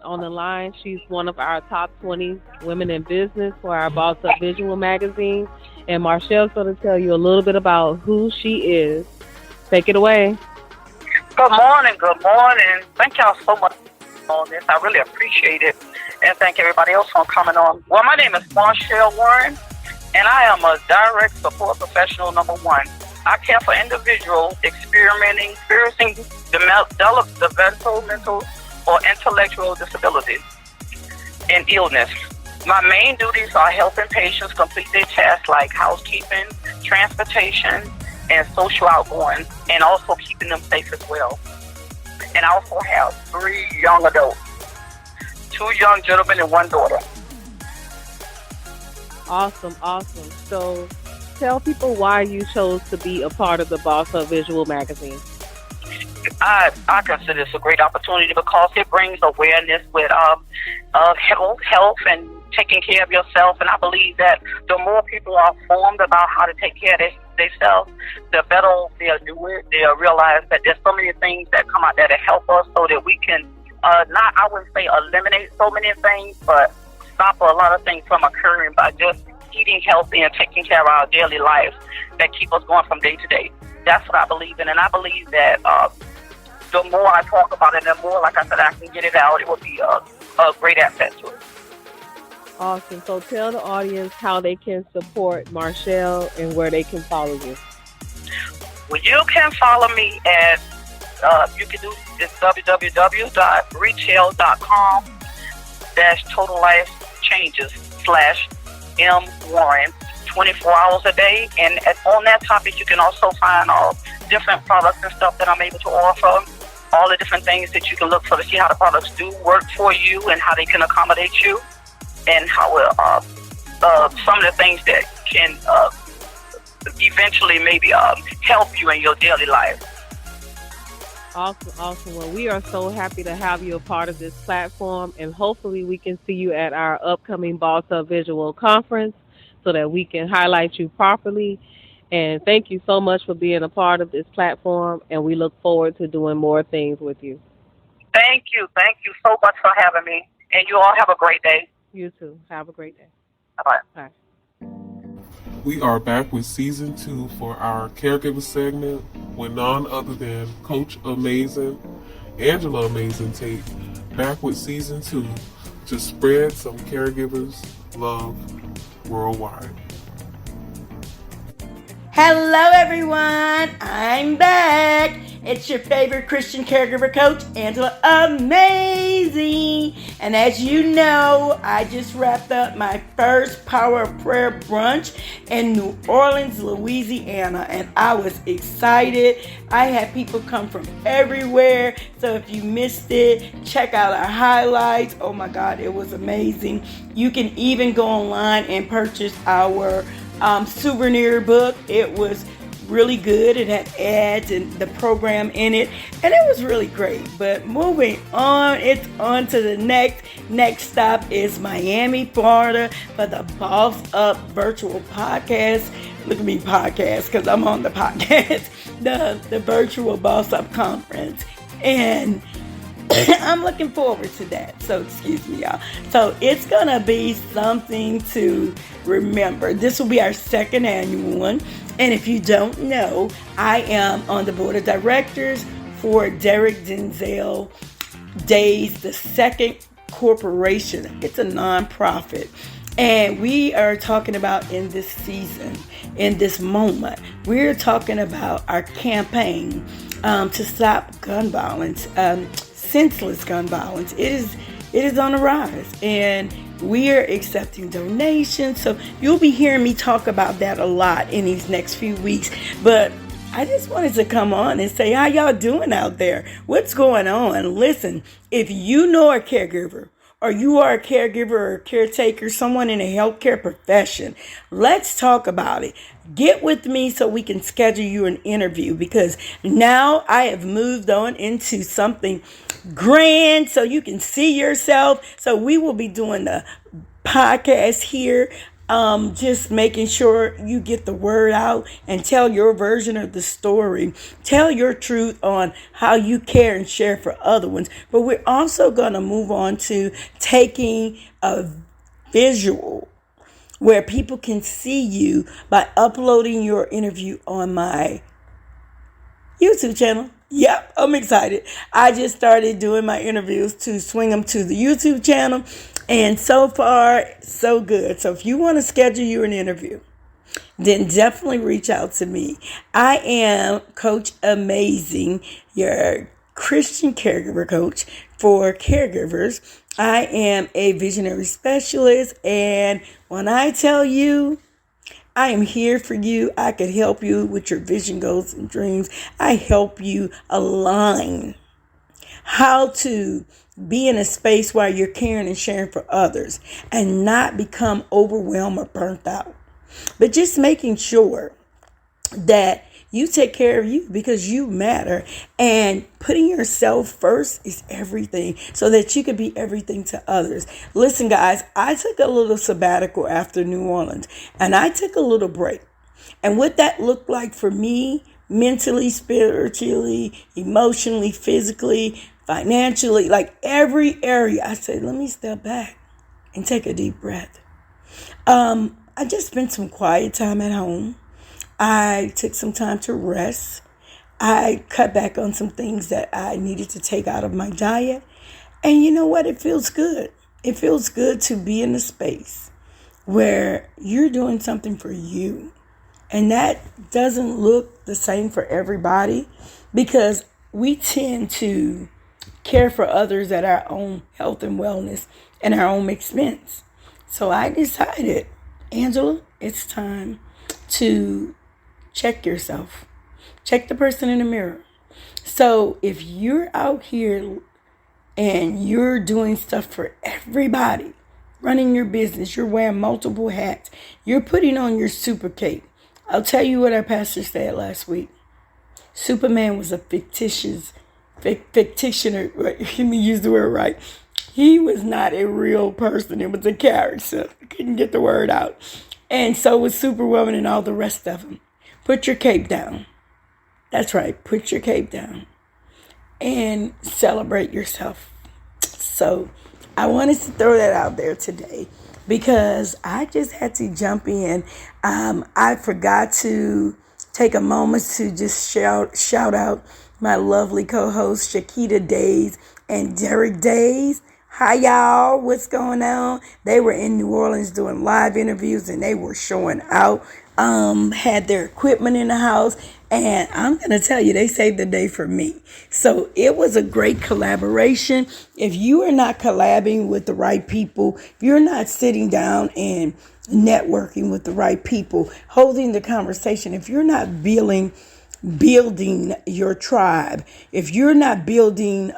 on the line. She's one of our top 20 women in business for our Boss Up Visual magazine. And Marcelle's going to tell you a little bit about who she is. Take it away. Good morning. Good morning. Thank y'all so much on this. I really appreciate it. And thank everybody else for coming on. Well, my name is Marcelle Warren, and I am a direct support professional number one. I care for individuals experiencing developmental, mental, or intellectual disabilities and illness. My main duties are helping patients complete their tasks like housekeeping, transportation, and social outgoing, and also keeping them safe as well. And I also have 3 young adults, 2 young gentlemen and 1 daughter. Awesome. So tell people why you chose to be a part of the Boss Up Visual magazine. I consider this a great opportunity because it brings awareness with health and taking care of yourself. And I believe that the more people are informed about how to take care of themselves, the better they'll do it. They'll realize that there's so many things that come out there to help us so that we can I wouldn't say eliminate so many things, but stop a lot of things from occurring by just eating healthy and taking care of our daily lives that keep us going from day to day. That's what I believe in. And I believe that the more I talk about it, the more, like I said, I can get it out, it will be a great asset to it. Awesome. So tell the audience how they can support Marcelle and where they can follow you. Well, you can follow me at, you can do this www.retail.com/total life changes/M Warren 24 hours a day. And on that topic, you can also find all different products and stuff that I'm able to offer, all the different things that you can look for to see how the products do work for you and how they can accommodate you, and how some of the things that can eventually maybe help you in your daily life. Awesome. Well, we are so happy to have you a part of this platform, and hopefully we can see you at our upcoming Boss Up Visual Conference so that we can highlight you properly. And thank you so much for being a part of this platform, and we look forward to doing more things with you. Thank you so much for having me, and you all have a great day. You too. Have a great day. Bye-bye. Bye. We are back with season 2 for our Caregivers segment with none other than Coach Amazin, Angela Amazin Tate, back with season 2 to spread some caregivers love worldwide. Hello everyone, I'm back. It's your favorite Christian caregiver coach, Angela Amazing. And as you know, I just wrapped up my first Power of Prayer brunch in New Orleans, Louisiana, and I was excited. I had people come from everywhere, so if you missed it, check out our highlights. Oh my God, it was amazing. You can even go online and purchase our souvenir book. It was really good. It had ads and the program in it, and it was really great. But moving on, it's on to the next stop is Miami, Florida for the Boss Up virtual podcast. Look at me podcast because I'm on the podcast. The virtual Boss Up conference, and I'm looking forward to that. So excuse me, y'all. So it's gonna be something to remember. This will be our second annual one. And if you don't know, I am on the board of directors for Derek Denzel Days, the Second Corporation. It's a nonprofit. And we are talking about in this season, in this moment, we're talking about our campaign to stop gun violence, senseless gun violence. It is on the rise, and we are accepting donations. So you'll be hearing me talk about that a lot in these next few weeks. But I just wanted to come on and say, how y'all doing out there? What's going on? Listen, if you know a caregiver, or you are a caregiver or a caretaker, someone in a healthcare profession, let's talk about it. Get with me so we can schedule you an interview, because now I have moved on into something grand so you can see yourself. So we will be doing the podcast here just making sure you get the word out and tell your version of the story. Tell your truth on how you care and share for other ones. But we're also going to move on to taking a visual where people can see you by uploading your interview on my YouTube channel. Yep, I'm excited. I just started doing my interviews to swing them to the YouTube channel. And so far, so good. So if you want to schedule you an interview, then definitely reach out to me. I am Coach Amazing, your Christian caregiver coach for caregivers. I am a visionary specialist. And when I tell you, I am here for you. I could help you with your vision, goals, and dreams. I help you align how to be in a space where you're caring and sharing for others and not become overwhelmed or burnt out. But just making sure that you take care of you because you matter, and putting yourself first is everything so that you can be everything to others. Listen, guys, I took a little sabbatical after New Orleans, and I took a little break. And what that looked like for me, mentally, spiritually, emotionally, physically, financially, like every area, I said, let me step back and take a deep breath. I just spent some quiet time at home. I took some time to rest. I cut back on some things that I needed to take out of my diet. And you know what? It feels good. It feels good to be in a space where you're doing something for you. And that doesn't look the same for everybody because we tend to care for others at our own health and wellness and our own expense. So I decided, Angela, it's time to check yourself. Check the person in the mirror. So if you're out here and you're doing stuff for everybody, running your business, you're wearing multiple hats, you're putting on your super cape. I'll tell you what our pastor said last week. Superman was a fictitious, let me use the word right. He was not a real person. It was a character. I couldn't get the word out. And so was Superwoman and all the rest of them. Put your cape down. That's right. Put your cape down and celebrate yourself. So I wanted to throw that out there today because I just had to jump in. I forgot to take a moment to just shout out my lovely co-hosts, Shakita Days and Derek Days. Hi, y'all. What's going on? They were in New Orleans doing live interviews and they were showing out. Had their equipment in the house, and I'm going to tell you, they saved the day for me. So it was a great collaboration. If you are not collabing with the right people, if you're not sitting down and networking with the right people, holding the conversation, if you're not building your tribe, if you're not building,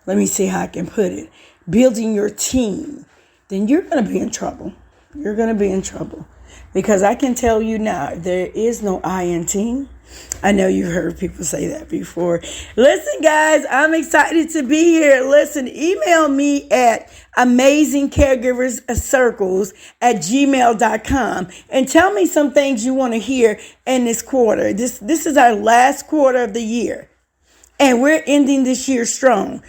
let me see how I can put it, building your team, then you're going to be in trouble. You're going to be in trouble. Because I can tell you now, there is no I in team. I know you've heard people say that before. Listen, guys, I'm excited to be here. Listen, email me at amazingcaregiverscircles@gmail.com and tell me some things you want to hear in this quarter. This is our last quarter of the year, and we're ending this year strong.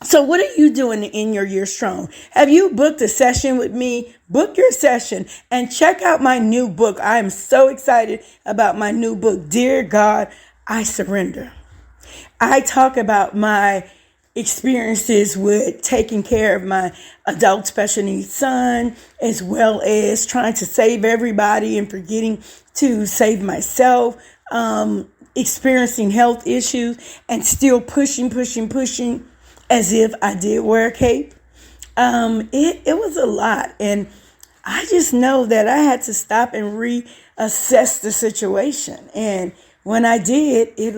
So what are you doing in your year strong? Have you booked a session with me? Book your session and check out my new book. I am so excited about my new book, Dear God, I Surrender. I talk about my experiences with taking care of my adult special needs son, as well as trying to save everybody and forgetting to save myself, experiencing health issues and still pushing as if I did wear a cape. It was a lot. And I just know that I had to stop and reassess the situation. And when I did, it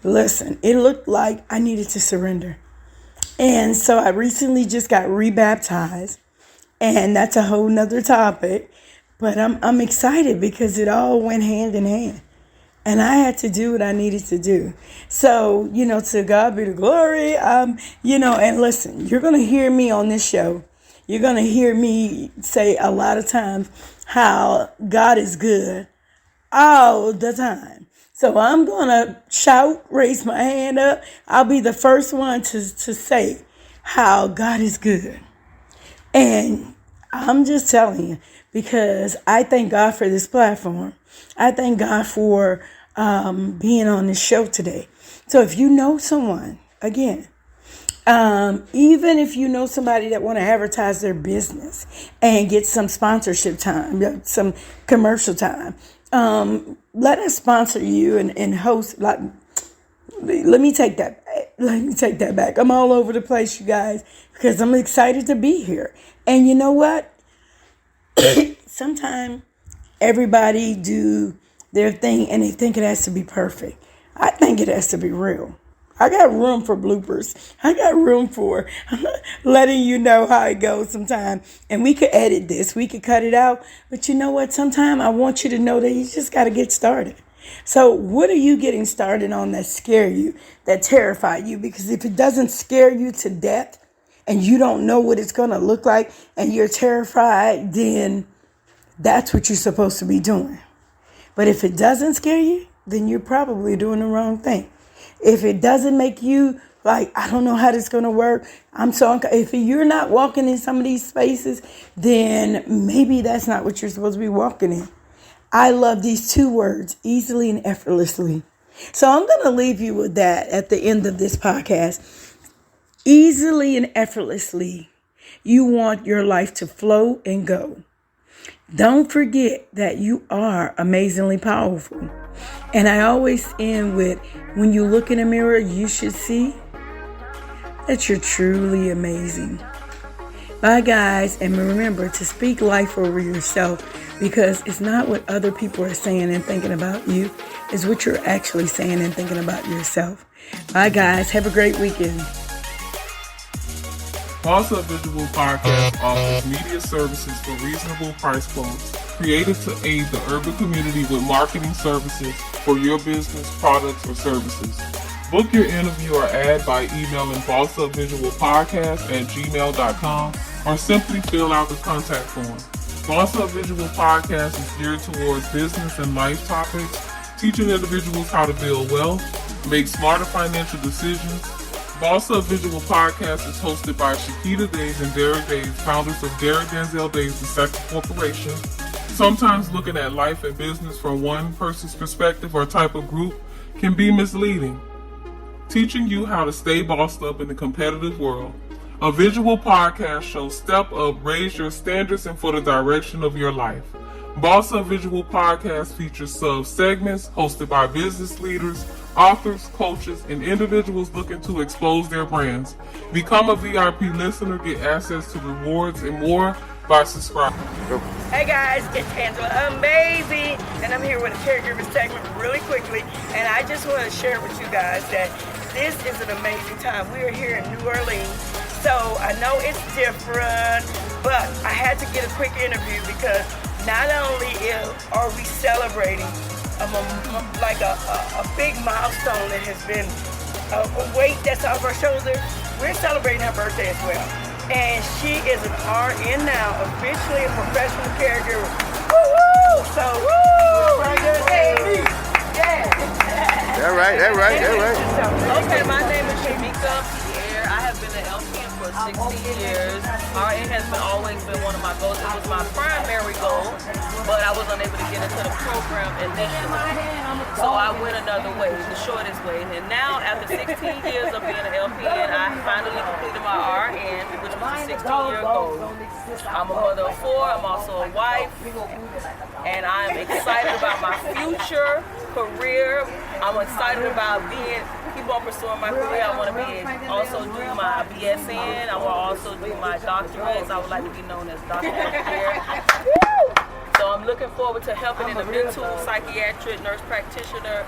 looked like I needed to surrender. And so I recently just got rebaptized. And that's a whole nother topic. But I'm excited because it all went hand in hand. And I had to do what I needed to do. So, to God be the glory. And listen, you're going to hear me on this show. you're going to hear me say a lot of times how God is good all the time. So I'm going to shout, raise my hand up. I'll be the first one to say how God is good. And I'm just telling you, because I thank God for this platform. I thank God for being on this show today. So if you know someone, again, even if you know somebody that want to advertise their business and get some sponsorship time, some commercial time, let us sponsor you and host. Like, let me take that back. I'm all over the place, you guys, because I'm excited to be here. And you know what? Sometimes everybody do their thing and they think it has to be perfect. I think it has to be real. I got room for bloopers. I got room for letting you know how it goes sometimes. And we could edit this. We could cut it out. But you know what? Sometimes I want you to know that you just got to get started. So what are you getting started on that scare you, that terrify you? Because if it doesn't scare you to death and you don't know what it's going to look like and you're terrified, then that's what you're supposed to be doing. But if it doesn't scare you, then you're probably doing the wrong thing. If it doesn't make you like, I don't know how this is going to work, if you're not walking in some of these spaces, then maybe that's not what you're supposed to be walking in. I love these two words, easily and effortlessly. So I'm going to leave you with that at the end of this podcast. Easily and effortlessly, you want your life to flow and go. Don't forget that you are amazingly powerful. And I always end with, when you look in a mirror, you should see that you're truly amazing. Bye, guys. And remember to speak life over yourself, because it's not what other people are saying and thinking about you. It's what you're actually saying and thinking about yourself. Bye, guys. Have a great weekend. Boss Up Visual Podcast offers media services for reasonable price quotes, created to aid the urban community with marketing services for your business, products, or services. Book your interview or ad by emailing bossupvisualpodcast@gmail.com or simply fill out the contact form. Boss Up Visual Podcast is geared towards business and life topics, teaching individuals how to build wealth, make smarter financial decisions. Boss Up Visual Podcast is hosted by Shakita Days and Derek Days, founders of Derek Denzel Days II Corporation. Sometimes looking at life and business from one person's perspective or type of group can be misleading. Teaching you how to stay bossed up in the competitive world. A visual podcast shows step up, raise your standards, and for the direction of your life. Boss Up Visual Podcast features sub-segments hosted by business leaders, authors, coaches, and individuals looking to expose their brands. Become a VIP listener, get access to rewards and more by subscribing. Hey guys, it's Angela Amazin, and I'm here with a Caregivers segment really quickly. And I just want to share with you guys that this is an amazing time. We are here in New Orleans, so I know it's different, but I had to get a quick interview because not only are we celebrating a big milestone that has been a weight that's off our shoulder, we're celebrating her birthday as well. And she is an RN now, officially a professional caregiver. Woo-hoo! So, woo! Hey! Yeah! All right. Okay, my name is Shamika Pierre. I have been an LPN for 16 years. RN has always been one of my goals. It was my primary goal, but I was unable to get into the program initially. So I went another way, the shortest way. And now, after 16 years of being an LPN, I finally completed my RN, which was a 16-year goal. I'm a mother of 4. I'm also a wife. And I'm excited about my future career. I'm excited about keep on pursuing my career. I want to also do my BSN. I will also do my doctorates. I would like to be known as Dr. Pierre. So I'm looking forward to helping in the mental, psychiatric, nurse practitioner